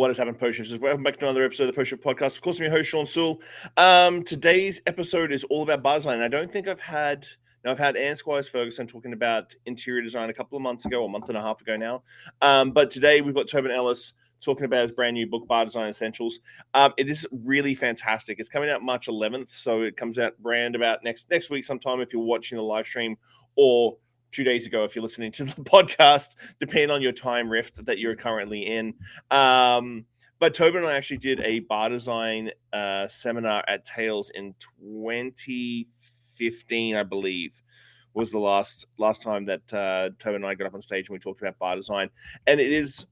What has happened, Post Shifters? Welcome back to another episode of the Post Shift Podcast. Of course, I'm your host, Shawn Soole. Today's episode is all about bar design. I don't think I've had Anne Squires-Ferguson talking about interior design a couple of months ago, or a month and a half ago now. But today we've got Tobin Ellis talking about his brand new book, Bar Design Essentials. It is really fantastic. It's coming out March 11th, so it comes out brand about next week sometime if you're watching the live stream, or 2 days ago if you're listening to the podcast, depending on your time rift that you're currently in. But Tobin and I actually did a bar design seminar at Tales in 2015, I believe, was the last time that Tobin and I got up on stage and we talked about bar design. And it is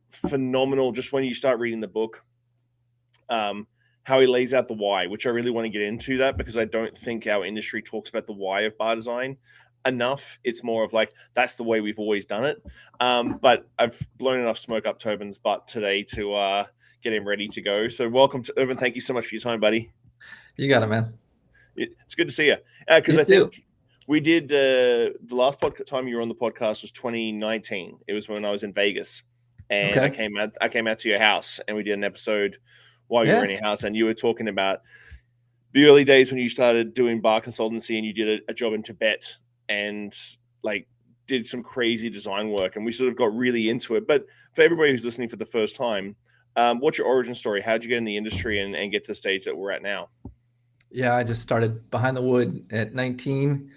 phenomenal just when you start reading the book, how he lays out the why, which I really want to get into that because I don't think our industry talks about the why of bar design enough. It's more of like, that's the way we've always done it. But I've blown enough smoke up Tobin's butt today to get him ready to go. So welcome to Tobin. Thank you so much for your time, buddy. You got it, man. It's good to see you. Because I think we did the last time you were on the podcast was 2019. It was when I was in Vegas, and I came out to your house, and we did an episode while you were in your house, and you were talking about the early days when you started doing bar consultancy, and you did a job in Tibet, and like did some crazy design work, and we sort of got really into it. But for everybody who's listening for the first time, what's your origin story? How'd you get in the industry and get to the stage that we're at now? Yeah, I just started behind the wood at 19,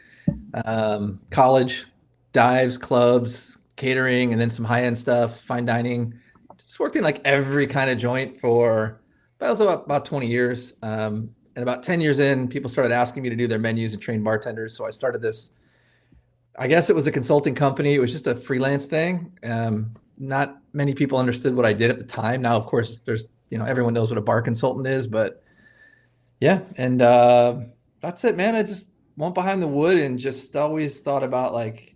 college, dives, clubs, catering, and then some high-end stuff, fine dining. Just worked in like every kind of joint for about 20 years. And about 10 years in, people started asking me to do their menus and train bartenders. So I started this, I guess it was a consulting company. It was just a freelance thing. Not many people understood what I did at the time. Now, of course, there's, everyone knows what a bar consultant is, but yeah. And that's it, man. I just went behind the wood and just always thought about like,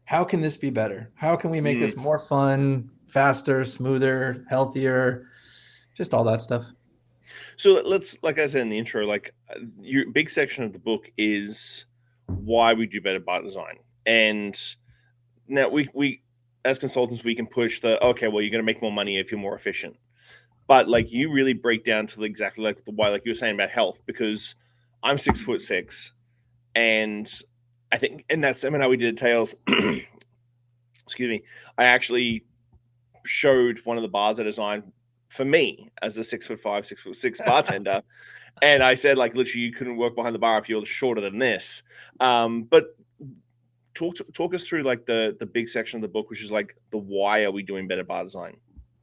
how can this be better? How can we make this more fun, faster, smoother, healthier, just all that stuff. So let's, like I said in the intro, like your big section of the book is why we do better bar design. And now we as consultants, we can push you're going to make more money if you're more efficient. But like you really break down to exactly like the why, like you were saying about health, because I'm 6'6", and I think in that seminar we did at Tales, excuse me, I actually showed one of the bars I designed for me as a 6'5", 6'6" bartender. And I said, like, literally, you couldn't work behind the bar if you're shorter than this. But talk us through like the big section of the book, which is like the why are we doing better bar design?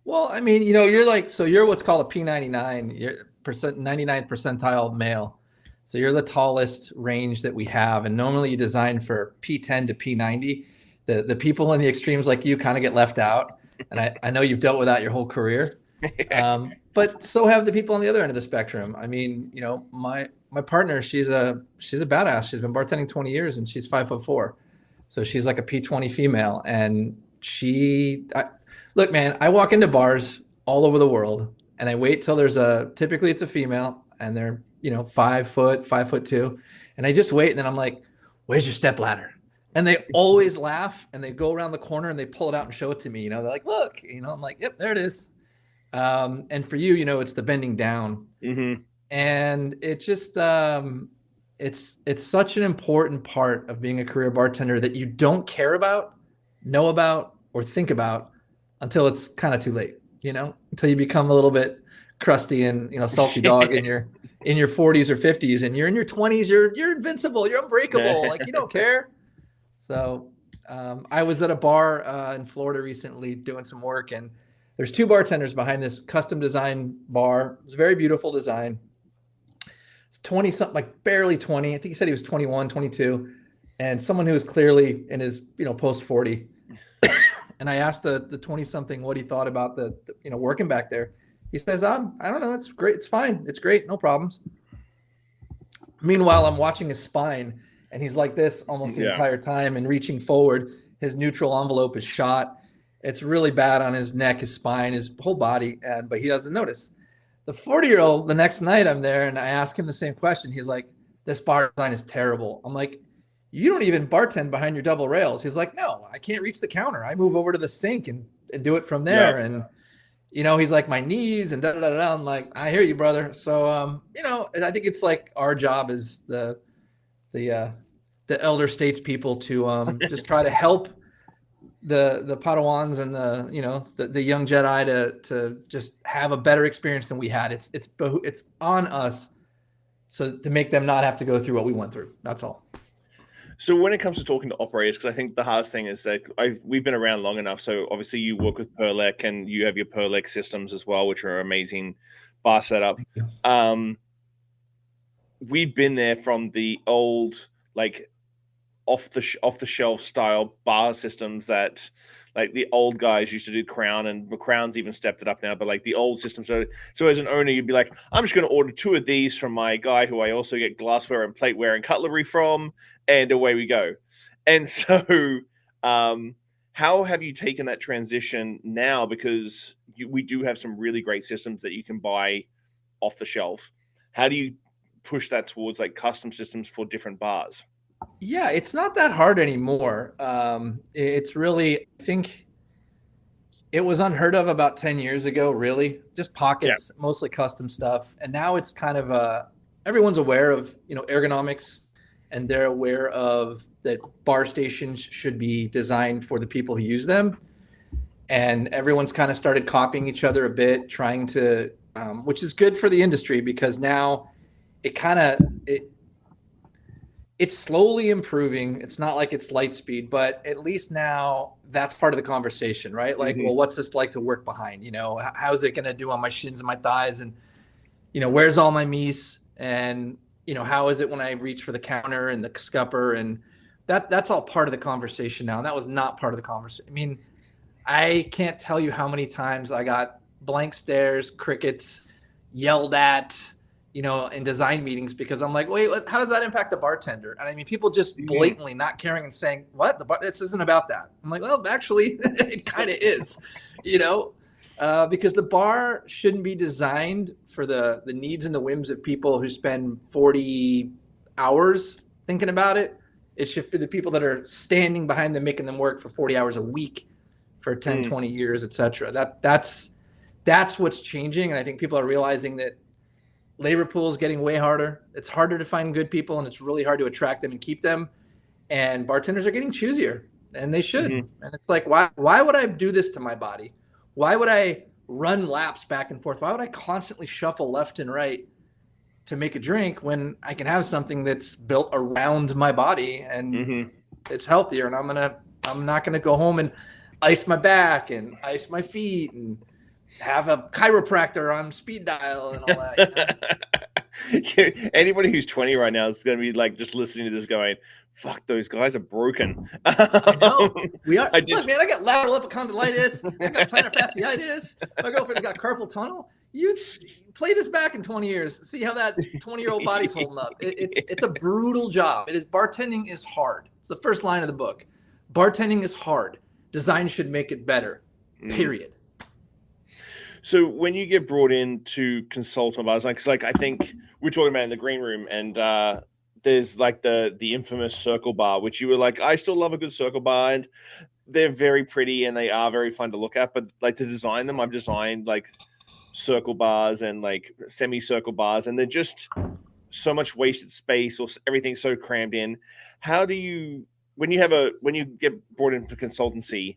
Well, I mean, you're what's called a P99, you're 99th percentile male. So you're the tallest range that we have. And normally you design for P10 to P90. The people in the extremes like you kind of get left out. And I know you've dealt with that your whole career. But so have the people on the other end of the spectrum. I mean, my partner, she's a badass. She's been bartending 20 years and she's 5'4". So she's like a P20 female. And look, man, I walk into bars all over the world and I wait till typically it's a female and they're, 5 foot, 5'2". And I just wait. And then I'm like, where's your step ladder? And they always laugh and they go around the corner and they pull it out and show it to me. They're like, look, I'm like, yep, there it is. And for you, it's the bending down. Mm-hmm. And it just, it's such an important part of being a career bartender that you don't care about, know about, or think about until it's kind of too late, until you become a little bit crusty and, salty dog in your 40s or 50s, and you're in your 20s, you're invincible, you're unbreakable. Like you don't care. So, I was at a bar, in Florida recently doing some work, and there's 2 bartenders behind this custom design bar. It's a very beautiful design. It's 20 something, like barely 20. I think he said he was 21, 22, and someone who was clearly in his, post 40. And I asked the 20 something what he thought about the working back there. He says, I don't know. It's great. It's fine. It's great. No problems. Meanwhile, I'm watching his spine and he's like this almost the entire time and reaching forward. His neutral envelope is shot. It's really bad on his neck, his spine, his whole body. But he doesn't notice. The 40-year-old, the next night I'm there and I ask him the same question. He's like, this bar design is terrible. I'm like, you don't even bartend behind your double rails. He's like, no, I can't reach the counter. I move over to the sink and do it from there. And he's like, my knees and da da da da. I'm like, I hear you, brother. So, I think it's like our job is the uh, the elder statespeople to just try to help the Padawans and the young Jedi to just have a better experience than we had. It's on us, so to make them not have to go through what we went through. That's all. So when it comes to talking to operators, because I think the hardest thing is that we've been around long enough. So obviously you work with Perlec and you have your Perlec systems as well, which are amazing bar setup. We've been there from the old, like off the shelf style bar systems that like the old guys used to do Crown, and the Crown's even stepped it up now, but like the old systems. So as an owner, you'd be like, I'm just going to order 2 of these from my guy who I also get glassware and plateware and cutlery from, and away we go. And so how have you taken that transition now? Because we do have some really great systems that you can buy off the shelf. How do you push that towards like custom systems for different bars? Yeah, it's not that hard anymore. It's really, I think it was unheard of about 10 years ago, really. Just pockets, mostly custom stuff. And now it's kind of everyone's aware of, ergonomics, and they're aware of that bar stations should be designed for the people who use them. And everyone's kind of started copying each other a bit, trying to, which is good for the industry, because now it's slowly improving. It's not like it's light speed, but at least now that's part of the conversation, right? Like, well, what's this like to work behind? How's it going to do on my shins and my thighs? And, where's all my meese? And, how is it when I reach for the counter and the scupper? And that's all part of the conversation now. And that was not part of the conversation. I mean, I can't tell you how many times I got blank stares, crickets, yelled at, in design meetings, because I'm like, wait, how does that impact the bartender? And I mean, people just blatantly not caring and saying, what? This isn't about that. I'm like, well, actually, it kind of is, because the bar shouldn't be designed for the needs and the whims of people who spend 40 hours thinking about it. It should for the people that are standing behind them, making them work for 40 hours a week for 10, 20 years, etc. That's what's changing. And I think people are realizing that labor pool is getting way harder. It's harder to find good people, and it's really hard to attract them and keep them. And bartenders are getting choosier, and they should. And it's like, why would I do this to my body? Why would I run laps back and forth? Why would I constantly shuffle left and right to make a drink when I can have something that's built around my body and it's healthier? And I'm not gonna go home and ice my back and ice my feet and have a chiropractor on speed dial and all that. Anybody who's 20 right now is going to be like just listening to this going, fuck, those guys are broken. I know. We are. Look, man, I got lateral epicondylitis. I got plantar fasciitis. My girlfriend's got carpal tunnel. You play this back in 20 years. See how that 20-year-old body's holding up. It's a brutal job. Bartending is hard. It's the first line of the book. Bartending is hard. Design should make it better. Period. So when you get brought in to consult on bars, like I think we're talking about in the green room, and there's like the infamous circle bar, which you were like, I still love a good circle bar, and they're very pretty and they are very fun to look at. But like to design them, I've designed like circle bars and like semicircle bars, and they're just so much wasted space, or everything's so crammed in. How do you, when you get brought in for consultancy,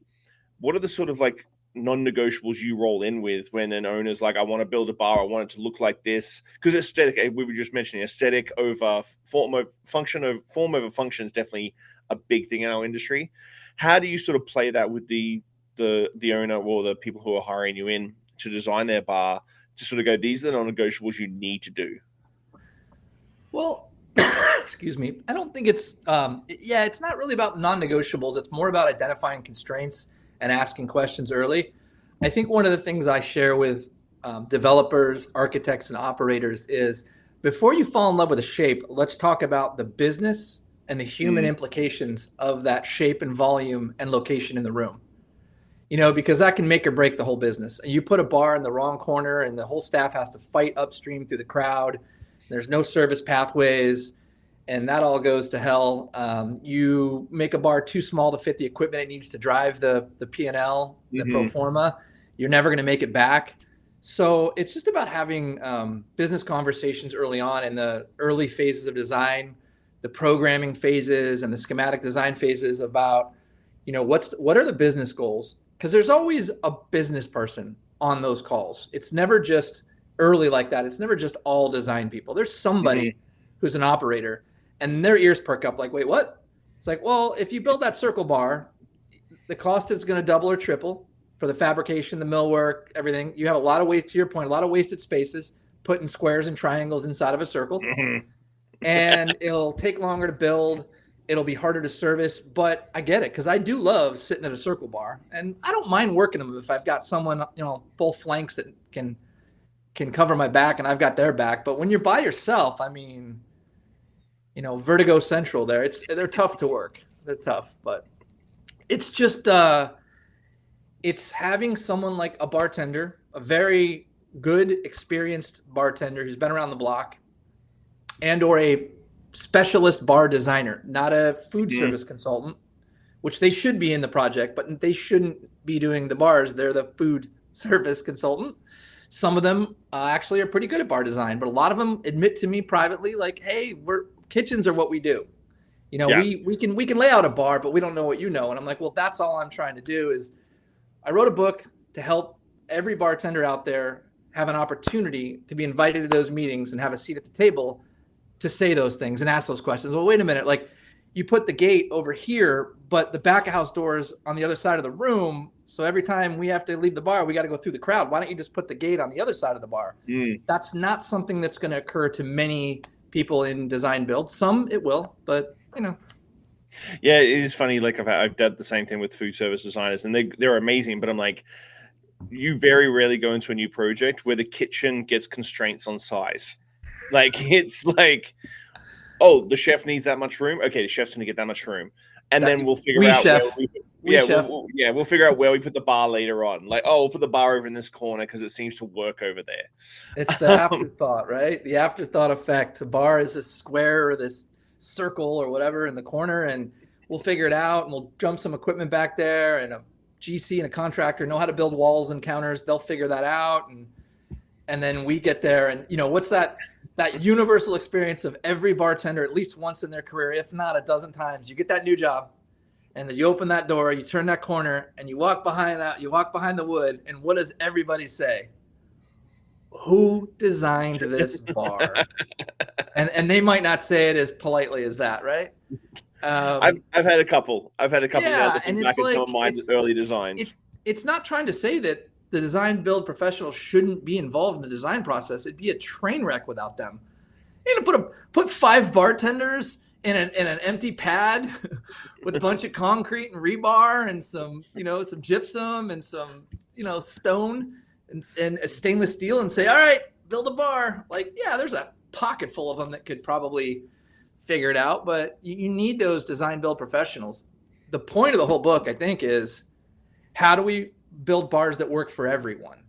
what are the sort of like non-negotiables you roll in with when an owner's like, I want to build a bar, I want it to look like this? Because aesthetic, we were just mentioning aesthetic over form over function is definitely a big thing in our industry. How do you sort of play that with the owner or the people who are hiring you in to design their bar to sort of go, these are the non-negotiables you need to do? Well, excuse me, I don't think it's it's not really about non-negotiables. It's more about identifying constraints and asking questions early. I think one of the things I share with developers, architects, and operators is, before you fall in love with a shape, let's talk about the business and the human implications of that shape and volume and location in the room. Because that can make or break the whole business. You put a bar in the wrong corner and the whole staff has to fight upstream through the crowd. There's no service pathways, and that all goes to hell. You make a bar too small to fit the equipment it needs to drive the P&L, the pro forma. you're never going to make it back. So it's just about having business conversations early on in the early phases of design, the programming phases and the schematic design phases about, what are the business goals? Because there's always a business person on those calls. It's never just early like that. It's never just all design people. There's somebody who's an operator and their ears perk up like, wait, what? It's like, well, if you build that circle bar, the cost is going to double or triple for the fabrication, the millwork, everything. You have a lot of waste, to your point, a lot of wasted spaces put in squares and triangles inside of a circle. And it'll take longer to build. It'll be harder to service, but I get it because I do love sitting at a circle bar, and I don't mind working them if I've got someone, both flanks that can cover my back and I've got their back. But when you're by yourself, I mean, Vertigo Central there, they're tough to work. They're tough, but it's just it's having someone like a bartender, a very good, experienced bartender who's been around the block, and or a specialist bar designer, not a food service consultant, which they should be in the project, but they shouldn't be doing the bars. They're the food service consultant. Some of them actually are pretty good at bar design, but a lot of them admit to me privately, like, hey, kitchens are what we do. We can lay out a bar, but we don't know what you know. And I'm like, well, that's all I'm trying to do is I wrote a book to help every bartender out there have an opportunity to be invited to those meetings and have a seat at the table to say those things and ask those questions. Well, wait a minute. Like, you put the gate over here, but the back of house doors on the other side of the room. So every time we have to leave the bar, we got to go through the crowd. Why don't you just put the gate on the other side of the bar? That's not something that's going to occur to many people in design build. Some it will, but Yeah, it is funny. Like I've done the same thing with food service designers, and they're amazing. But I'm like, you very rarely go into a new project where the kitchen gets constraints on size. Like, it's like, oh, the chef needs that much room. Okay, the chef's going to get that much room, and then we'll figure out we'll figure out where we put the bar later on. Like, oh, we'll put the bar over in this corner because it seems to work over there. It's the afterthought, right? The afterthought effect. The bar is this square or this circle or whatever in the corner, and we'll figure it out, and we'll jump some equipment back there, and a GC and a contractor know how to build walls and counters. They'll figure that out, and then we get there, and what's that universal experience of every bartender at least once in their career, if not a dozen times. You get that new job, and then you open that door, you turn that corner, and you walk behind the wood, and what does everybody say? Who designed this bar? and they might not say it as politely as that, right? I've had a couple. I've had a couple yeah, and back in some of my early designs. It's not trying to say that the design build professional shouldn't be involved in the design process. It'd be a train wreck without them. You're gonna put 5 bartenders in an empty pad with a bunch of concrete and rebar and some gypsum and some stone and a stainless steel and say, all right, build a bar. Like, yeah, there's a pocket full of them that could probably figure it out, but you need those design build professionals. The point of the whole book, I think, is how do we build bars that work for everyone,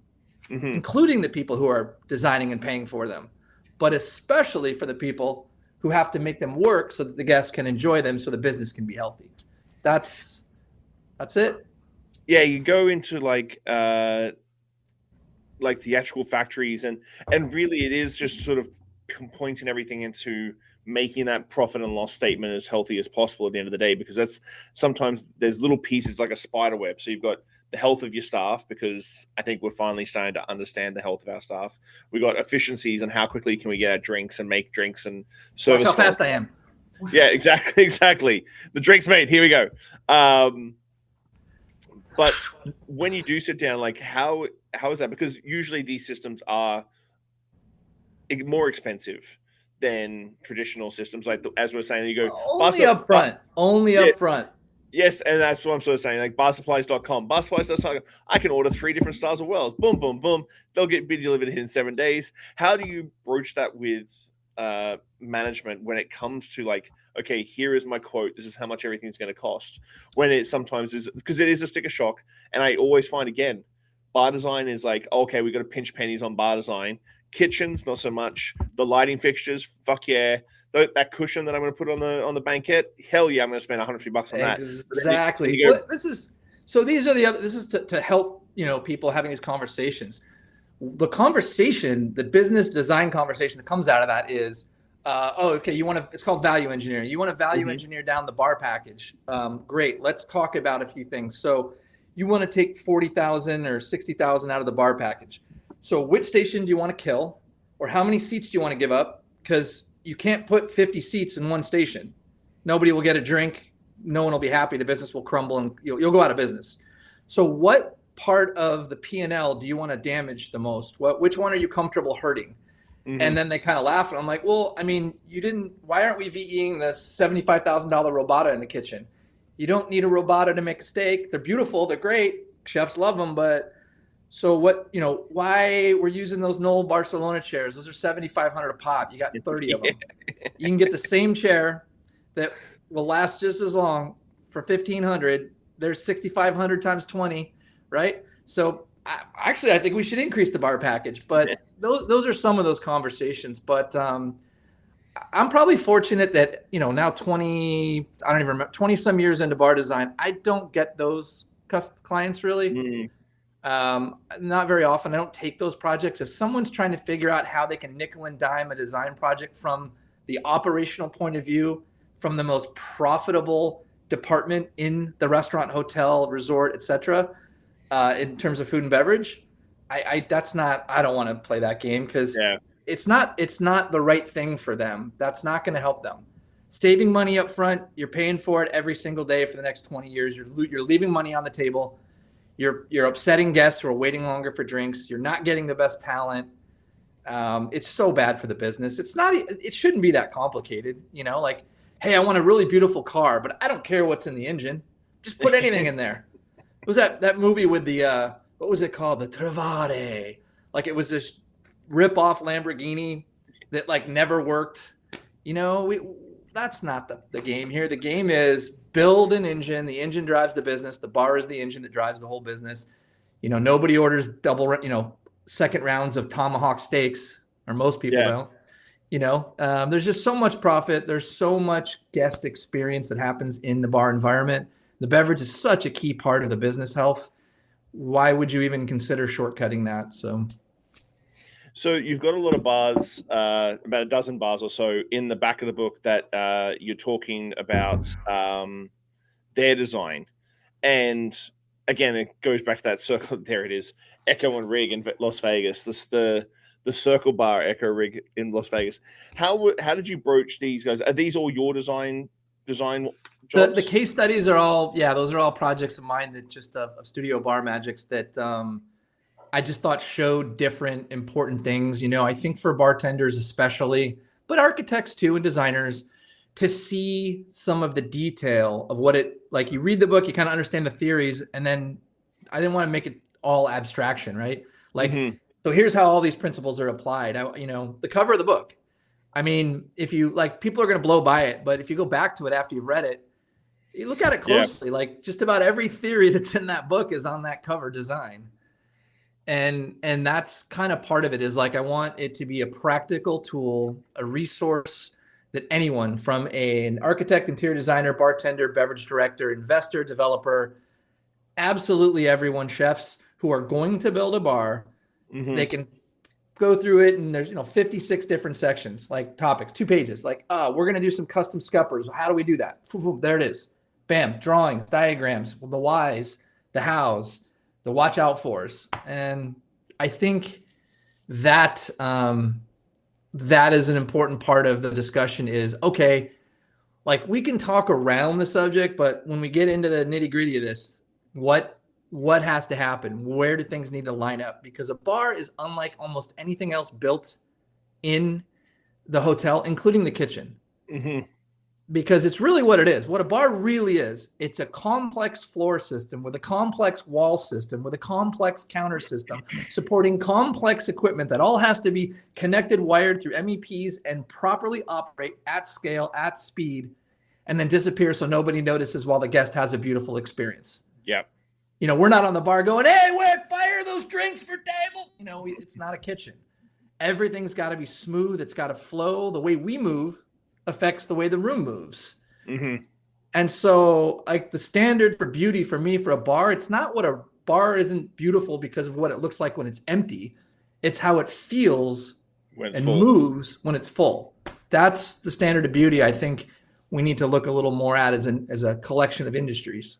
including the people who are designing and paying for them, but especially for the people who have to make them work so that the guests can enjoy them, so the business can be healthy. That's it. Yeah, you go into like the actual factories, and really it is just sort of pointing everything into making that profit and loss statement as healthy as possible at the end of the day, because that's sometimes there's little pieces like a spider web. So you've got the health of your staff, because I think we're finally starting to understand the health of our staff. We got efficiencies and how quickly can we get our drinks and make drinks and service. Watch how fast I am. Yeah, exactly. The drink's made. Here we go. But when you do sit down, like how is that? Because usually these systems are more expensive than traditional systems. Like as we're saying, you go only up front. Yes, and that's what I'm sort of saying. Like barsupplies.com, barsupplies.com. I can order 3 different styles of wells. Boom, boom, boom. They'll be delivered in 7 days. How do you broach that with management when it comes to like, okay, here is my quote. This is how much everything's going to cost. When it sometimes is, because it is a sticker shock. And I always find, again, bar design is like, okay, we got to pinch pennies on bar design. Kitchens, not so much. The lighting fixtures, fuck yeah. That cushion that I'm going to put on the banquette, hell yeah, I'm going to spend $150 on that. Exactly. This is to help people having these conversations. The conversation, the business design conversation that comes out of that is, it's called value engineering. You want to value engineer down the bar package. Great. Let's talk about a few things. So you want to take 40,000 or 60,000 out of the bar package. So which station do you want to kill, or how many seats do you want to give up? Because you can't put 50 seats in one station. Nobody will get a drink. No one will be happy. The business will crumble and you'll go out of business. So what part of the P&L do you want to damage the most? Which one are you comfortable hurting? And then they kind of laugh. And I'm like, well, I mean, why aren't we VEing the $75,000 robota in the kitchen? You don't need a robota to make a steak. They're beautiful. They're great. Chefs love them. But so why we're using those Knoll Barcelona chairs? Those are $7,500 a pop. You got 30 of them. You can get the same chair that will last just as long for $1,500. There's 6,500 times 20, right? So I think we should increase the bar package. But those are some of those conversations. But I'm probably fortunate that, now 20 some years into bar design, I don't get those clients really. Not very often. I don't take those projects. If someone's trying to figure out how they can nickel and dime a design project from the operational point of view, from the most profitable department in the restaurant, hotel, resort, etc., in terms of food and beverage, I don't want to play that game because it's not the right thing for them. That's not going to help them. Saving money up front, you're paying for it every single day for the next 20 years. You're leaving money on the table. You're upsetting guests who are waiting longer for drinks. You're not getting the best talent. It's so bad for the business. It shouldn't be that complicated. Like, hey, I want a really beautiful car, but I don't care what's in the engine. Just put anything in there. It was that movie with the, what was it called? The Travare. Like, it was this rip-off Lamborghini that like never worked. That's not the game here. The game is build an engine. The engine drives the business. The bar is the engine that drives the whole business. Nobody orders second rounds of tomahawk steaks, or most people don't. There's just so much profit. There's so much guest experience that happens in the bar environment. The beverage is such a key part of the business health. Why would you even consider shortcutting that? So you've got a lot of bars, about a dozen bars or so in the back of the book that you're talking about their design. And again, it goes back to that circle. There it is. Echo and Rig in Las Vegas. This the Circle Bar Echo Rig in Las Vegas. How did you broach these guys? Are these all your design jobs? The case studies are all, those are all projects of mine that just of Studio Bar Magics that I just thought showed different important things. I think for bartenders especially, but architects too and designers, to see some of the detail of what like you read the book, you kind of understand the theories, and then I didn't want to make it all abstraction, right? Like, so here's how all these principles are applied. The cover of the book. I mean, if you like, people are going to blow by it, but if you go back to it after you've read it, you look at it closely. Like just about every theory that's in that book is on that cover design. And that's kind of part of it, is like, I want it to be a practical tool, a resource that anyone from an architect, interior designer, bartender, beverage director, investor, developer, absolutely everyone, chefs who are going to build a bar, they can go through it. And there's, 56 different sections, like topics, 2 pages, like, we're going to do some custom scuppers. How do we do that? There it is. Bam, drawings, diagrams, the whys, the hows, the watch out fors. And I think that that is an important part of the discussion is, okay, like we can talk around the subject, but when we get into the nitty gritty of this, what has to happen? Where do things need to line up? Because a bar is unlike almost anything else built in the hotel, including the kitchen. Because it's really what it is. What a bar really is, it's a complex floor system with a complex wall system with a complex counter system supporting complex equipment that all has to be connected, wired through MEPs, and properly operate at scale, at speed, and then disappear so nobody notices while the guest has a beautiful experience. Yeah. We're not on the bar going, hey, fire those drinks for table. It's not a kitchen. Everything's got to be smooth. It's got to flow. The way we move affects the way the room moves. And so like the standard for beauty for me for a bar, it's not what a bar isn't beautiful because of what it looks like when it's empty. It's how it feels when it's and full. moves when it's full. That's the standard of beauty I think we need to look a little more at as a collection of industries.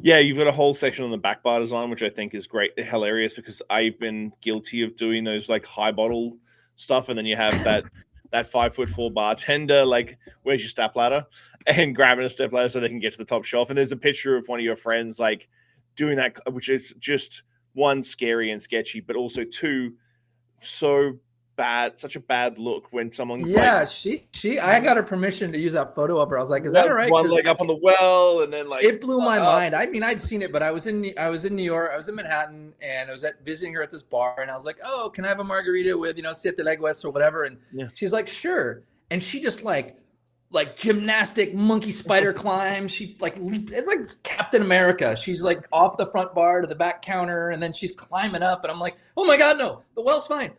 Yeah, you've got a whole section on the back bar design, which I think is great, hilarious, because I've been guilty of doing those like high bottle stuff, and then you have that 5'4" bartender, like, where's your step ladder, and grabbing a step ladder so they can get to the top shelf. And there's a picture of one of your friends like doing that, which is just one, scary and sketchy, but also two, so bad, such a bad look when someone's like, I got her permission to use that photo of her. I was like, is that all right? One leg up on the well, and then like it blew my mind. I mean, I'd seen it, but I was in New York, I was in Manhattan, and I was visiting her at this bar, and I was like, oh, can I have a margarita with, siete leguas or whatever? And she's like, sure. And she just like gymnastic monkey spider climb. She like, it's like Captain America. She's like off the front bar to the back counter, and then she's climbing up, and I'm like, oh my God, no, the well's fine.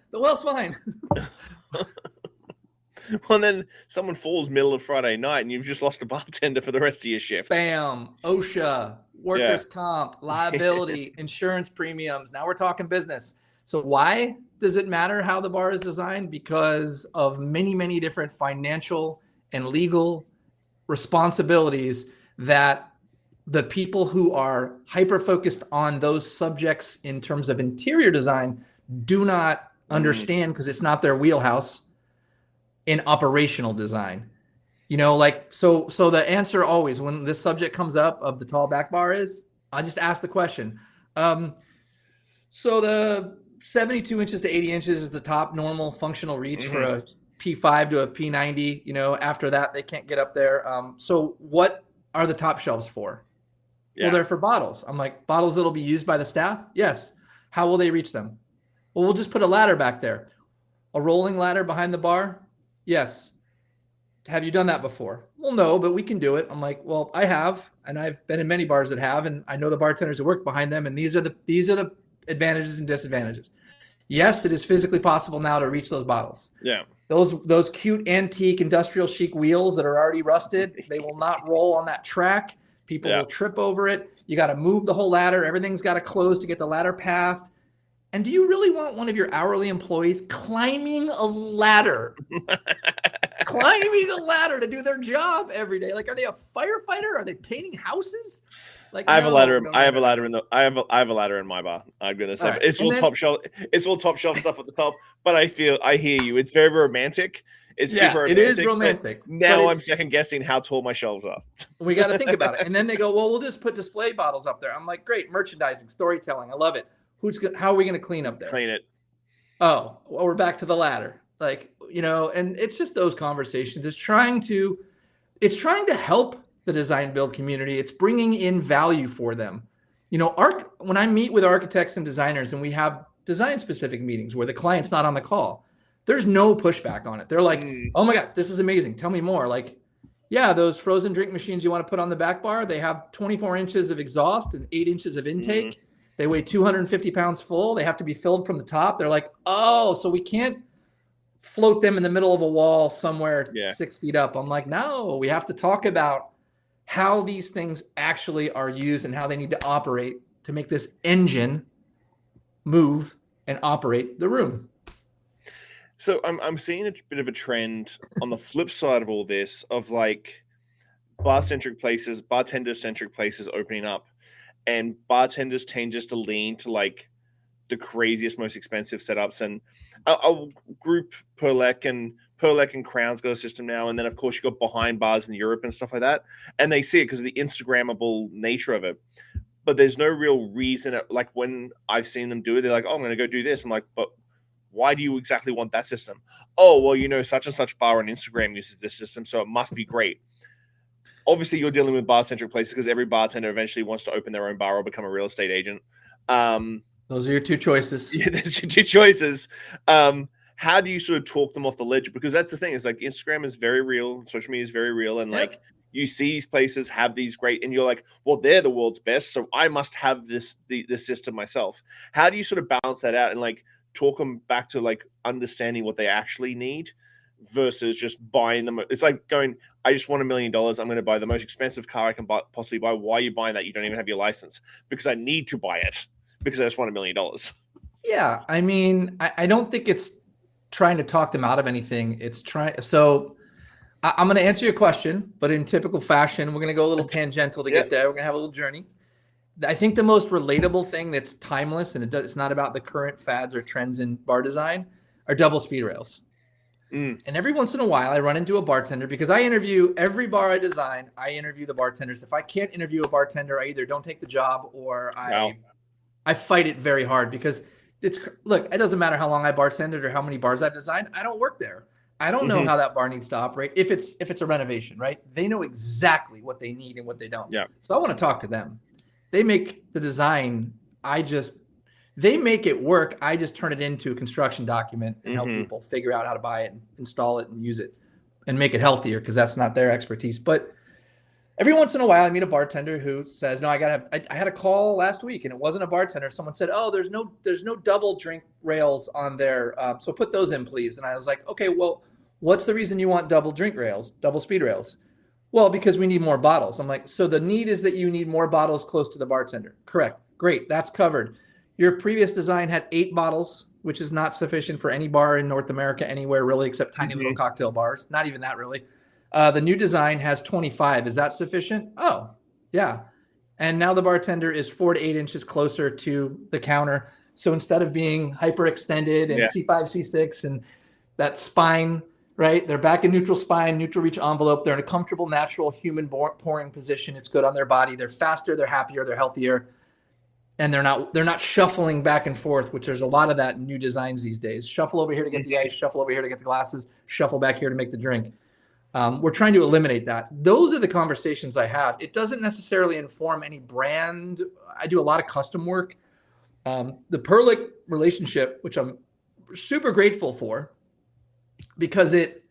Well, then someone falls middle of Friday night and you've just lost a bartender for the rest of your shift. Bam. OSHA, workers' comp, liability, insurance premiums. Now we're talking business. So why does it matter how the bar is designed? Because of many, many different financial and legal responsibilities that the people who are hyper-focused on those subjects in terms of interior design do not understand, because it's not their wheelhouse in operational design. So the answer always when this subject comes up of the tall back bar is, I just ask the question. So the 72 inches to 80 inches is the top normal functional reach for a P5 to a P90. After that, they can't get up there. So what are the top shelves for? Yeah. Well, they're for bottles. I'm like, bottles that'll be used by the staff? Yes. How will they reach them? Well, we'll just put a ladder back there. A rolling ladder behind the bar? Yes. Have you done that before? Well, no, but we can do it. I'm like, well, I have, and I've been in many bars that have, and I know the bartenders who work behind them, and these are the advantages and disadvantages. Yes, it is physically possible now to reach those bottles. Yeah. Those cute antique industrial chic wheels that are already rusted, they will not roll on that track. People will trip over it. You got to move the whole ladder. Everything's got to close to get the ladder past. And do you really want one of your hourly employees climbing a ladder? Climbing a ladder to do their job every day? Like, are they a firefighter? Are they painting houses? Like, I have a ladder. I have a ladder in my bar. I'm gonna say it's all top shelf. It's all top shelf stuff at the top. But I hear you. It's very romantic. It's super romantic. It is romantic. Now I'm second guessing how tall my shelves are. We got to think about it. And then they go, well, we'll just put display bottles up there. I'm like, great, merchandising, storytelling. I love it. How are we going to clean up there? Clean it. Oh, well, we're back to the ladder. Like, and it's just those conversations. It's trying to help the design build community. It's bringing in value for them. When I meet with architects and designers and we have design specific meetings where the client's not on the call, there's no pushback on it. They're like, oh my God, this is amazing. Tell me more. Like, yeah, those frozen drink machines you want to put on the back bar, they have 24 inches of exhaust and 8 inches of intake. They weigh 250 pounds full. They have to be filled from the top. They're like, oh, so we can't float them in the middle of a wall somewhere 6 feet up. I'm like, no, we have to talk about how these things actually are used and how they need to operate to make this engine move and operate the room. So I'm seeing a bit of a trend on the flip side of all this of like bartender-centric places opening up. And bartenders tend just to lean to like the craziest, most expensive setups. And I'll group Perlec and Crown's got a system now. And then, of course, you got behind bars in Europe and stuff like that. And they see it because of the Instagrammable nature of it. But there's no real reason. Like when I've seen them do it, they're like, oh, I'm going to go do this. I'm like, but why do you exactly want that system? Oh, well, such and such bar on Instagram uses this system, so it must be great. Obviously, you're dealing with bar-centric places because every bartender eventually wants to open their own bar or become a real estate agent. Those are your two choices. Yeah, that's your two choices. How do you sort of talk them off the ledge? Because that's the thing. Is like Instagram is very real. Social media is very real. And like you see these places have these great, and you're like, well, they're the world's best, so I must have this system myself. How do you sort of balance that out and like talk them back to like understanding what they actually need versus just buying them. It's like going, I just want $1 million. I'm going to buy the most expensive car I can possibly buy. Why are you buying that? You don't even have your license. Because I need to buy it because I just want $1 million. Yeah, I mean, I don't think it's trying to talk them out of anything. It's trying. So I'm going to answer your question, but in typical fashion, we're going to go a little tangential to get there. We're going to have a little journey. I think the most relatable thing that's timeless, and it's not about the current fads or trends in bar design, are double speed rails. And every once in a while, I run into a bartender because I interview every bar I design. I interview the bartenders. If I can't interview a bartender, I either don't take the job or I fight it very hard because look, it doesn't matter how long I bartended or how many bars I've designed. I don't work there. I don't know how that bar needs to operate. If it's a renovation, right? They know exactly what they need and what they don't. Yeah. So I want to talk to them. They make the design. They make it work. I just turn it into a construction document and help people figure out how to buy it and install it and use it and make it healthier because that's not their expertise. But every once in a while, I meet a bartender who says, "No, I had a call last week and it wasn't a bartender. Someone said, oh, there's no double drink rails on there. So put those in, please." And I was like, okay, well, what's the reason you want double speed rails? Well, because we need more bottles. I'm like, so the need is that you need more bottles close to the bartender. Correct. Great. That's covered. Your previous design had 8 bottles, which is not sufficient for any bar in North America anywhere really, except tiny little cocktail bars. Not even that really. The new design has 25. Is that sufficient? Oh, yeah. And now the bartender is 4 to 8 inches closer to the counter. So instead of being hyperextended and C5, C6 and that spine, right? They're back in neutral spine, neutral reach envelope. They're in a comfortable, natural human pouring position. It's good on their body. They're faster, they're happier, they're healthier. And they're not shuffling back and forth, which there's a lot of that in new designs these days. Shuffle over here to get the ice, shuffle over here to get the glasses, shuffle back here to make the drink. We're trying to eliminate that. Those are the conversations I have. It doesn't necessarily inform any brand. I do a lot of custom work. The Perlick relationship, which I'm super grateful for, because it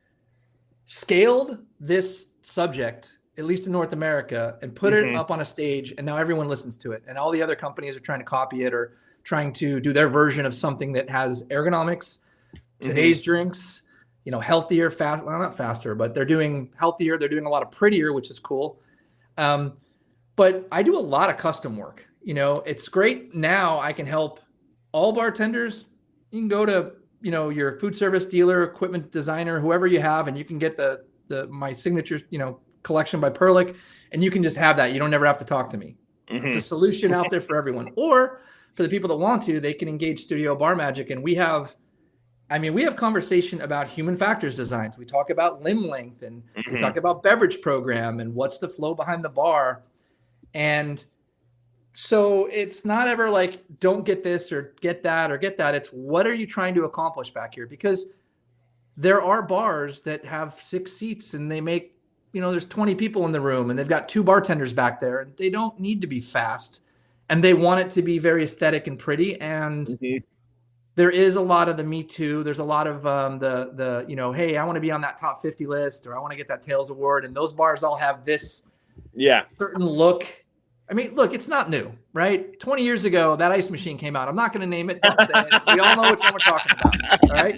scaled this subject, at least in North America, and put it up on a stage, and now everyone listens to it. And all the other companies are trying to copy it or trying to do their version of something that has ergonomics, today's drinks, healthier, well, not faster, but they're doing healthier. They're doing a lot of prettier, which is cool. But I do a lot of custom work. It's great. Now I can help all bartenders. You can go to, your food service dealer, equipment designer, whoever you have, and you can get my signature, collection by Perlick, and you can just have that. You don't ever have to talk to me. It's a solution out there for everyone. Or for the people that want to, they can engage Studio Bar Magic. And we have conversation about human factors designs. We talk about limb length, and we talk about beverage program and what's the flow behind the bar. And so it's not ever like, don't get this or get that or get that. It's what are you trying to accomplish back here? Because there are bars that have 6 seats and they make, there's 20 people in the room and they've got 2 bartenders back there and they don't need to be fast and they want it to be very aesthetic and pretty. And there is a lot of the Me Too. There's a lot of hey, I want to be on that top 50 list, or I want to get that Tails Award. And those bars all have this certain look. I mean, look, it's not new, right? 20 years ago, that ice machine came out. I'm not going to name it. Don't say it. We all know which one we're talking about, all right?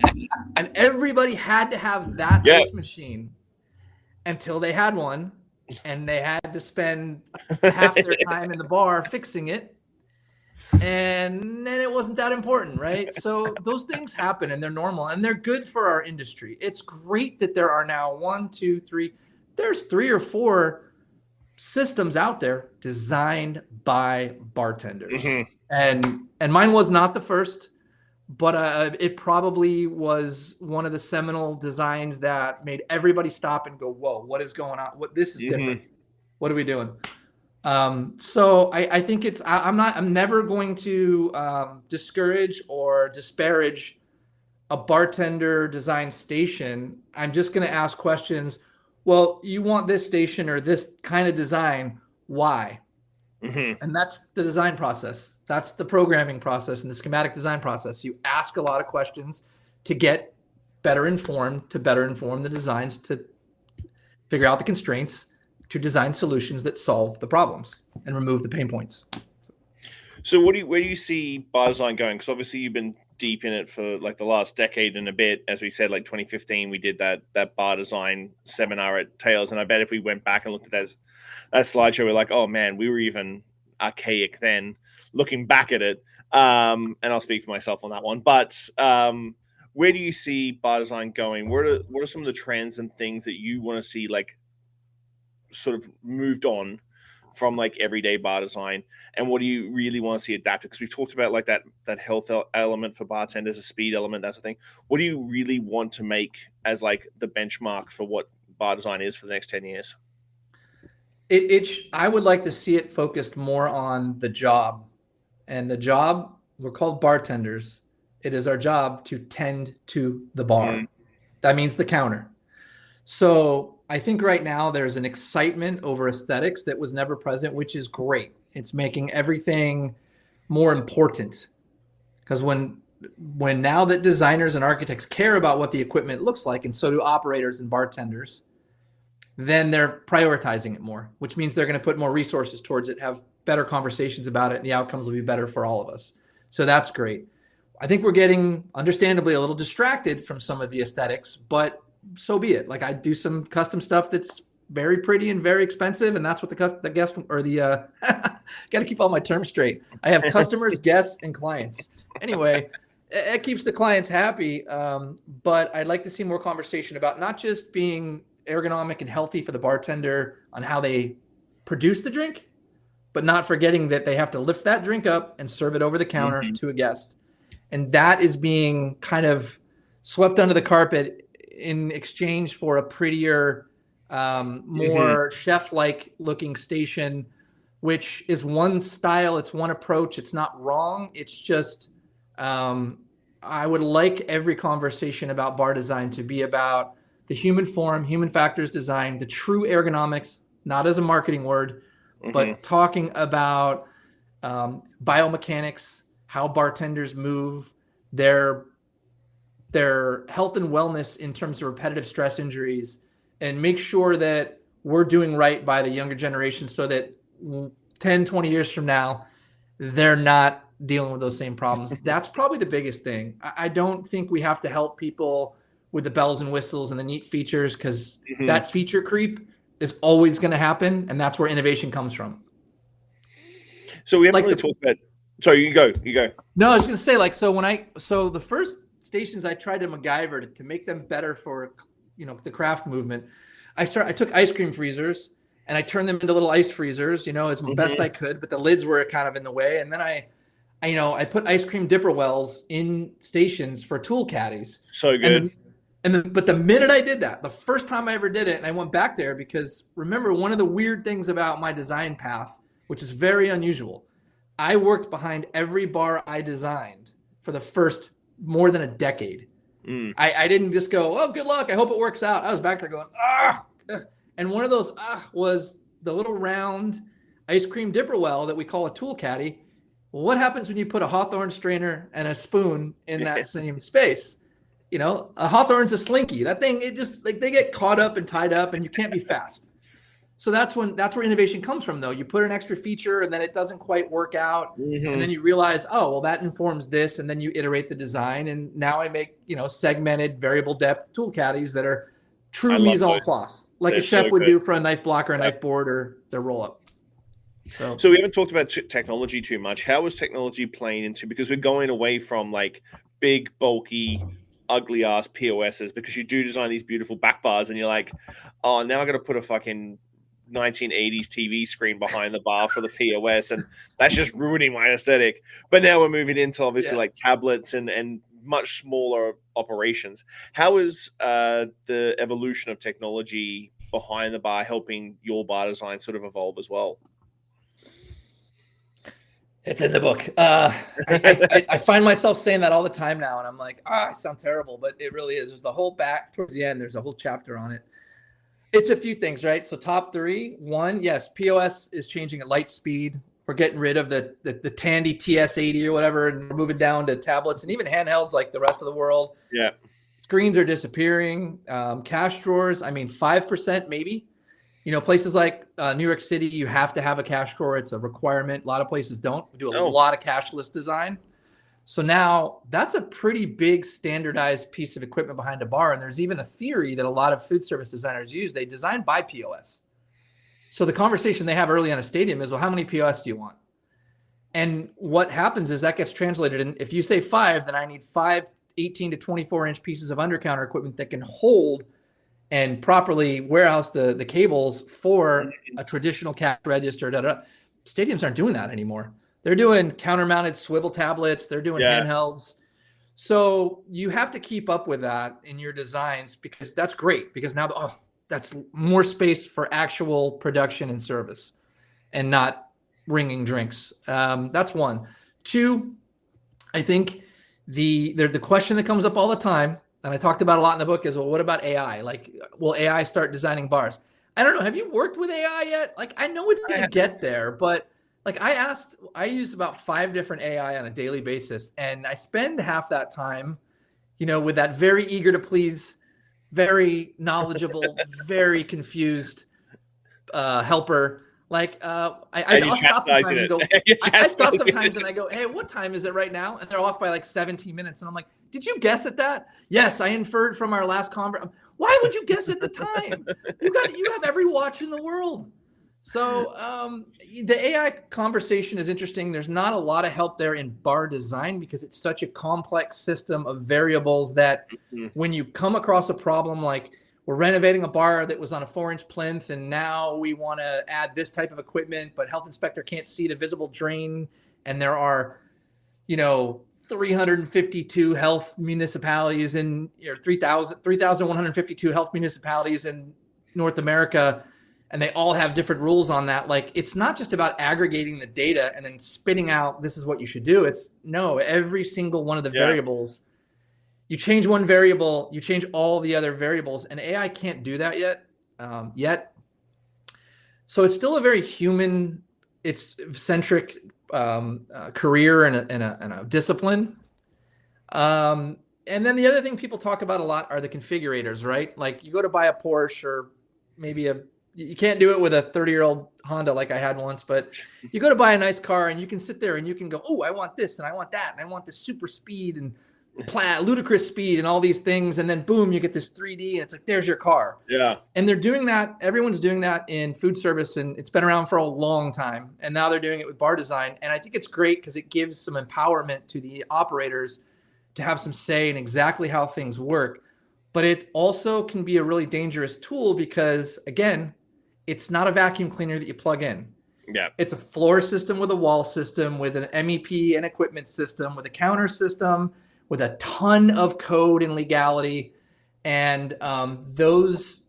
And everybody had to have that ice machine until they had one, and they had to spend half their time in the bar fixing it. And then it wasn't that important, right? So those things happen, and they're normal, and they're good for our industry. It's great that there are now there's 3 or 4 systems out there designed by bartenders. And mine was not the first, but it probably was one of the seminal designs that made everybody stop and go, whoa, what is going on? This is different. What are we doing? So I think I'm never going to discourage or disparage a bartender design station. I'm just going to ask questions. Well, you want this station or this kind of design, why? And that's the design process. That's the programming process and the schematic design process. You ask a lot of questions to get better informed, to better inform the designs, to figure out the constraints, to design solutions that solve the problems and remove the pain points. So where do you see bar design going? Because obviously you've been deep in it for like the last decade and a bit. As we said, like 2015, we did that bar design seminar at Tails, and I bet if we went back and looked at that slideshow, we're like, oh man, we were even archaic then. Looking back at it, and I'll speak for myself on that one. But where do you see bar design going? What are some of the trends and things that you want to see like sort of moved on from like everyday bar design, and what do you really want to see adapted? Because we've talked about like that health element for bartenders, a speed element, that's the thing. What do you really want to make as like the benchmark for what bar design is for the next 10 years? I would like to see it focused more on the job, and the job, we're called bartenders. It is our job to tend to the bar. That means the counter. So I think right now there's an excitement over aesthetics that was never present, which is great. It's making everything more important, because when now that designers and architects care about what the equipment looks like, and so do operators and bartenders, then they're prioritizing it more, which means they're going to put more resources towards it, have better conversations about it, and the outcomes will be better for all of us. So that's great. I think we're getting, understandably, a little distracted from some of the aesthetics, but so be it. Like, I do some custom stuff that's very pretty and very expensive, and that's what the guest or the got to keep all my terms straight. I have customers, guests, and clients. Anyway, it keeps the clients happy, but I'd like to see more conversation about not just being ergonomic and healthy for the bartender on how they produce the drink, but not forgetting that they have to lift that drink up and serve it over the counter to a guest. And that is being kind of swept under the carpet in exchange for a prettier, more chef-like looking station, which is one style. It's one approach. It's not wrong. It's just, I would like every conversation about bar design to be about the human form, human factors design, the true ergonomics, not as a marketing word, but talking about biomechanics, how bartenders move, their health and wellness in terms of repetitive stress injuries, and make sure that we're doing right by the younger generation so that 10, 20 years from now, they're not dealing with those same problems. That's probably the biggest thing. I don't think we have to help people with the bells and whistles and the neat features, because that feature creep is always going to happen, and that's where innovation comes from. So we haven't really talked about. Sorry, you go. No, I was going to say, like, so the first stations I tried to MacGyver to make them better for, the craft movement. I took ice cream freezers and I turned them into little ice freezers, as best I could, but the lids were kind of in the way. And then I put ice cream dipper wells in stations for tool caddies. So good. But the minute I did that, the first time I ever did it, and I went back there, because remember, one of the weird things about my design path, which is very unusual, I worked behind every bar I designed for the first more than a decade. I didn't just go, oh, good luck, I hope it works out. I was back there going, and one of those was the little round ice cream dipper well that we call a tool caddy. Well, what happens when you put a Hawthorne strainer and a spoon in that same space? A Hawthorne's a slinky. That thing, it just, like, they get caught up and tied up, and you can't be fast. So that's where innovation comes from, though. You put an extra feature and then it doesn't quite work out. And then you realize, oh, well, that informs this. And then you iterate the design. And now I make, segmented variable depth tool caddies that are true mise en place, like a chef would do for a knife block or a knife board or their roll up. So we haven't talked about technology too much. How is technology playing into, because we're going away from like big, bulky, ugly ass POSs, because you do design these beautiful back bars and you're like, oh, now I got to put a fucking 1980s TV screen behind the bar for the POS, and that's just ruining my aesthetic. But now we're moving into obviously like tablets and much smaller operations. How is the evolution of technology behind the bar helping your bar design sort of evolve as well? It's in the book. I find myself saying that all the time now, and I'm like, I sound terrible, but it really is. There's the whole back towards the end. There's a whole chapter on it. It's a few things, right? So top three. One, yes, POS is changing at light speed. We're getting rid of the Tandy TS80 or whatever, and we're moving down to tablets and even handhelds like the rest of the world. Yeah. Screens are disappearing. Cash drawers, 5% maybe. Places like New York City, you have to have a cash drawer. It's a requirement. A lot of places don't. We do a lot of cashless design. So now that's a pretty big standardized piece of equipment behind a bar. And there's even a theory that a lot of food service designers use. They design by POS. So the conversation they have early on a stadium is, well, how many POS do you want? And what happens is that gets translated. And if you say 5, then I need 5 18 to 24 inch pieces of undercounter equipment that can hold and properly warehouse the cables for a traditional cash register. Stadiums aren't doing that anymore. They're doing counter-mounted swivel tablets. They're doing handhelds. So you have to keep up with that in your designs, because that's great, because now that's more space for actual production and service and not ringing drinks. That's one. Two, I think the question that comes up all the time, and I talked about a lot in the book, is, well, what about AI? Like, will AI start designing bars? I don't know. Have you worked with AI yet? Like, I know it's going to get there, but like I use about 5 different AI on a daily basis, and I spend half that time, with that very eager to please, very knowledgeable, very confused helper. Like, I stop sometimes and go, I stop sometimes and I go, hey, what time is it right now? And they're off by like 17 minutes. And I'm like, did you guess at that? Yes, I inferred from our last conversation. Why would you guess at the time? You have every watch in the world. So the AI conversation is interesting. There's not a lot of help there in bar design, because it's such a complex system of variables that when you come across a problem like, we're renovating a bar that was on a 4-inch plinth, and now we want to add this type of equipment, but health inspector can't see the visible drain, and there are, 352 health municipalities in 3,152 health municipalities in North America, and they all have different rules on that. Like, it's not just about aggregating the data and then spitting out, this is what you should do. It's no, every single one of the variables. You change one variable, you change all the other variables, and AI can't do that yet. So it's still a very human, it's centric career and a discipline. And then the other thing people talk about a lot are the configurators, right? Like, you go to buy a Porsche, or maybe you can't do it with a 30-year-old Honda like I had once, but you go to buy a nice car and you can sit there and you can go, oh, I want this and I want that and I want this super speed and ludicrous speed and all these things, and then boom, you get this 3D, and it's like, there's your car. Yeah. And they're doing that. Everyone's doing that in food service, and it's been around for a long time. And now they're doing it with bar design. And I think it's great because it gives some empowerment to the operators to have some say in exactly how things work. But it also can be a really dangerous tool because, again, it's not a vacuum cleaner that you plug in. Yeah. It's a floor system with a wall system, with an MEP and equipment system, with a counter system, with a ton of code and legality. And those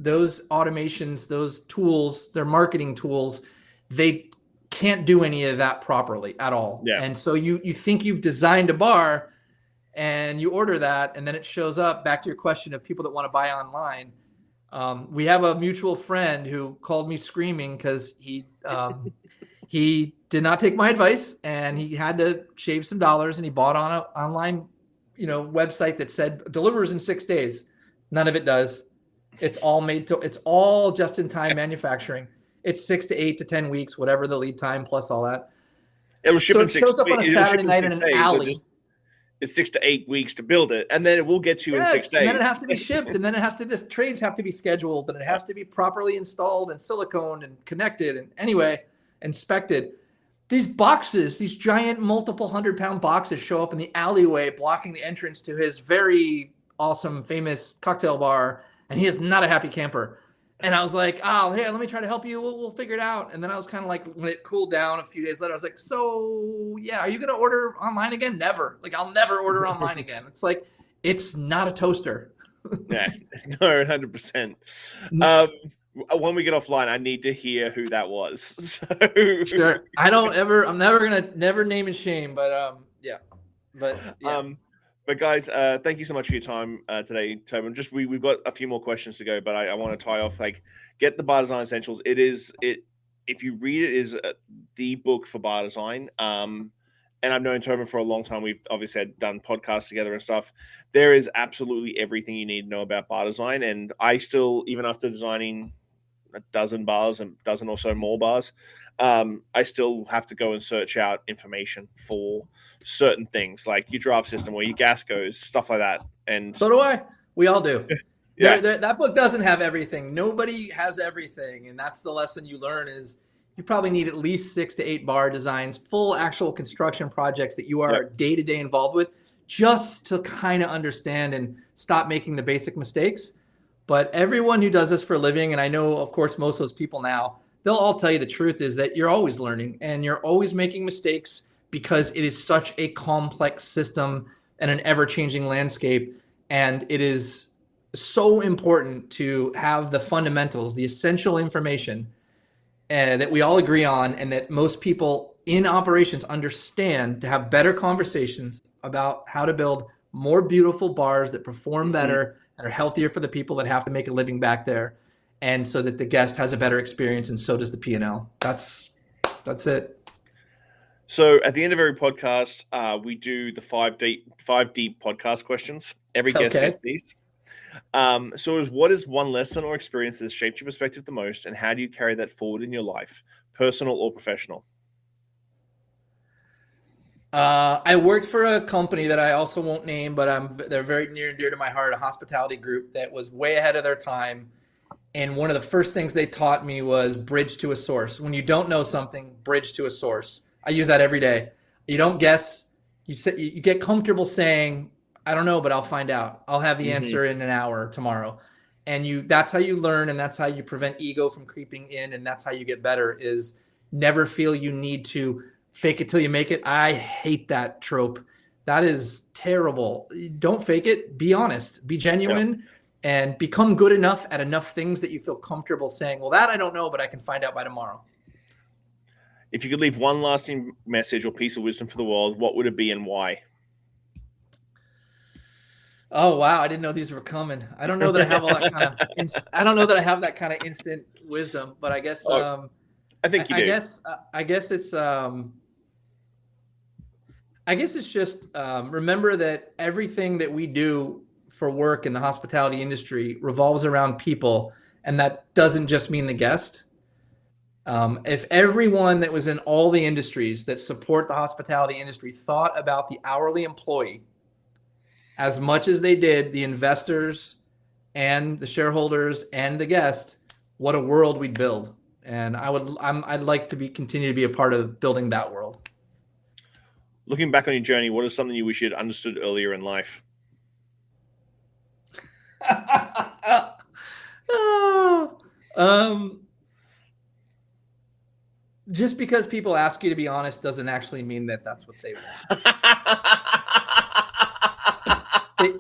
automations, those tools, they're marketing tools, they can't do any of that properly at all. Yeah. And so you think you've designed a bar and you order that, and then it shows up. Back to your question of people that want to buy online. We have a mutual friend who called me screaming because he did not take my advice, and he had to shave some dollars, and he bought on an online, website that said delivers in 6 days. None of it does. It's all just in time manufacturing. It's 6 to 8 to 10 weeks, whatever the lead time plus all that. It'll ship in 6 shows up on a Saturday night in an alley. It's 6 to 8 weeks to build it, and then it will get to you in 6 days. And then it has to be shipped, and then trades have to be scheduled, and it has to be properly installed and siliconed and connected, and anyway, inspected. These boxes, these giant multiple 100-pound boxes, show up in the alleyway blocking the entrance to his very awesome, famous cocktail bar, and he is not a happy camper. And I was like, oh, hey, let me try to help you. We'll figure it out. And then I was kind of like, when it cooled down a few days later, I was like, so yeah, are you going to order online again? Never. Like, I'll never order online again. It's like, it's not a toaster. Yeah, no, 100%. When we get offline, I need to hear who that was. So. Sure. I'm never name and shame, but yeah. But yeah. But guys, thank you so much for your time today, Tobin. Just we've got a few more questions to go, but I want to tie off. Like, get the Bar Design Essentials. If you read it, is the book for bar design. And I've known Tobin for a long time. We've obviously done podcasts together and stuff. There is absolutely everything you need to know about bar design. And I still, even after designing a dozen bars and a dozen or so more bars, I still have to go and search out information for certain things like your draft system, where your gas goes, stuff like that. And So do I. We all do. yeah, That book doesn't have everything. Nobody has everything, and that's the lesson you learn is you probably need at least 6 to 8 bar designs, full actual construction projects that you are day to day involved with, just to kind of understand and stop making the basic mistakes. But everyone who does this for a living, and I know, of course, most of those people now, they'll all tell you the truth is that you're always learning and you're always making mistakes because it is such a complex system and an ever-changing landscape. And it is so important to have the fundamentals, the essential information that we all agree on, and that most people in operations understand, to have better conversations about how to build more beautiful bars that perform better and are healthier for the people that have to make a living back there, and so that the guest has a better experience, and so does the P&L. That's it. So at the end of every podcast, we do the five deep podcast questions. Every guest gets these. So what is one lesson or experience that has shaped your perspective the most, and how do you carry that forward in your life, personal or professional? I worked for a company that I also won't name, but they're very near and dear to my heart, a hospitality group that was way ahead of their time. And one of the first things they taught me was bridge to a source. When you don't know something, bridge to a source. I use that every day. You don't guess. You get comfortable saying, I don't know, but I'll find out. I'll have the answer in an hour tomorrow. And that's how you learn, and that's how you prevent ego from creeping in, and that's how you get better, is never feel you need to fake it till you make it. I hate that trope. That is terrible. Don't fake it. Be honest. Be genuine, and become good enough at enough things that you feel comfortable saying, well, that I don't know, but I can find out by tomorrow. If you could leave one lasting message or piece of wisdom for the world, what would it be and why? Oh, wow. I didn't know these were coming. I don't know that I have all that kind of I don't know that I have that kind of instant wisdom, but I guess I think you do. I guess it's just remember that everything that we do for work in the hospitality industry revolves around people, and that doesn't just mean the guest. If everyone that was in all the industries that support the hospitality industry thought about the hourly employee as much as they did the investors and the shareholders and the guest, what a world we'd build. And I'd like to continue to be a part of building that world. Looking back on your journey, what is something you wish you'd understood earlier in life? Just because people ask you to be honest doesn't actually mean that that's what they want.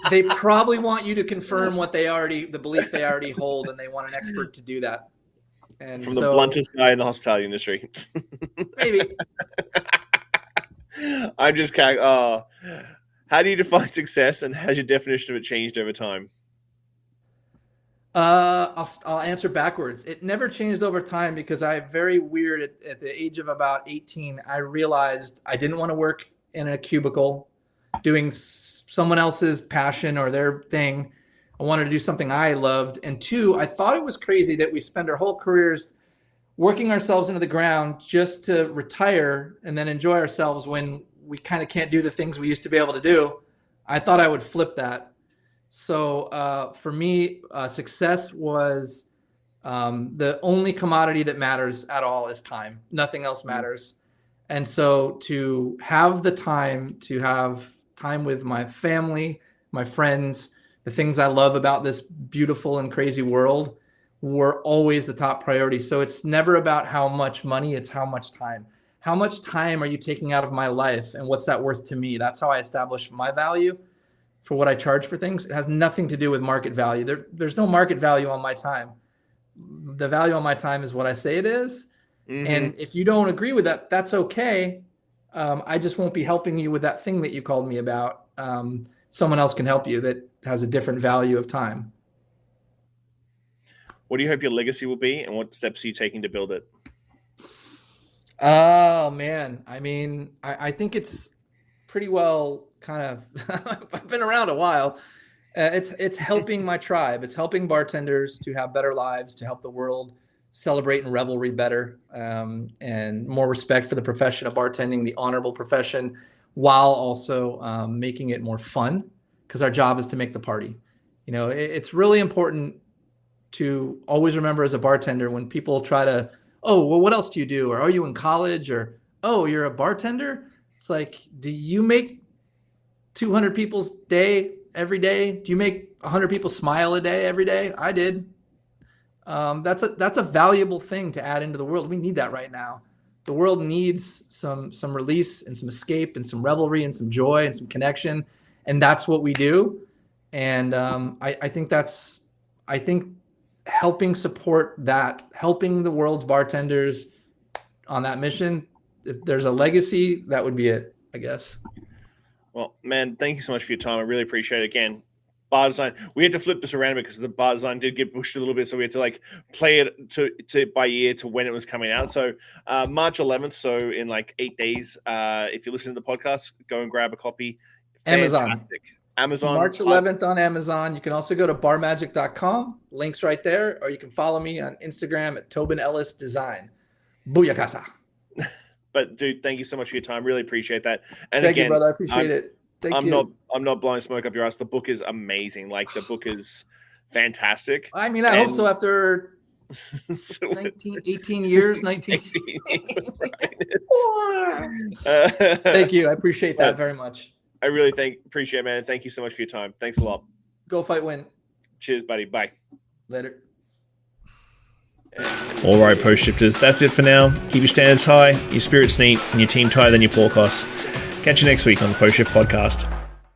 They probably want you to confirm the belief they already hold, and they want an expert to do that. And from the bluntest guy in the hospitality industry. Maybe. I'm just kidding. How do you define success, and has your definition of it changed over time? I'll answer backwards. It never changed over time, because at the age of about 18, I realized I didn't want to work in a cubicle doing someone else's passion or their thing. I wanted to do something I loved. And 2, I thought it was crazy that we spend our whole careers working ourselves into the ground just to retire and then enjoy ourselves when we kind of can't do the things we used to be able to do. I thought I would flip that. So for me, success was the only commodity that matters at all is time. Nothing else matters. And so to have the time to have time with my family, my friends, the things I love about this beautiful and crazy world were always the top priority. So it's never about how much money, it's how much time. How much time are you taking out of my life, and what's that worth to me? That's how I establish my value for what I charge for things. It has nothing to do with market value. There's no market value on my time. The value on my time is what I say it is. And if you don't agree with that, that's okay. I just won't be helping you with that thing that you called me about. Someone else can help you that has a different value of time. What do you hope your legacy will be, and what steps are you taking to build it? Oh, man. I mean, I think it's pretty well kind of, I've been around a while. It's helping my tribe. It's helping bartenders to have better lives, to help the world celebrating revelry better, and more respect for the profession of bartending, the honorable profession, while also making it more fun, because our job is to make the party. It's really important to always remember as a bartender, when people try to, oh, well, what else do you do? Or are you in college? Or, oh, you're a bartender? It's like, do you make 200 people's day every day? Do you make 100 people smile a day every day? I did. That's a valuable thing to add into the world. We need that right now. The world needs some release and some escape and some revelry and some joy and some connection. And that's what we do. And I think helping support that, helping the world's bartenders on that mission, if there's a legacy, that would be it, I guess. Well, man, thank you so much for your time. I really appreciate it. Again, bar design, we had to flip this around because the bar design did get pushed a little bit, so we had to like play it to by ear to when it was coming out. So March 11th, so in like 8 days, if you listen to the podcast, go and grab a copy. Fantastic. Amazon. March 11th on Amazon. You can also go to barmagic.com. Links right there. Or you can follow me on Instagram at Tobin Ellis Design. Booyakasa. But dude, thank you so much for your time. Really appreciate that. And thank again, you, brother. I appreciate it. I'm not blowing smoke up your ass. The book is amazing. Like, the book is fantastic. I mean, I hope so after 18 years. 19. 18 years. Thank you. I appreciate that very much. I really appreciate it, man. Thank you so much for your time. Thanks a lot. Go fight, win. Cheers, buddy. Bye. Later. All right, post shifters, that's it for now. Keep your standards high, your spirits neat, and your team tighter than your porkos. Catch you next week on the Post Shift Podcast.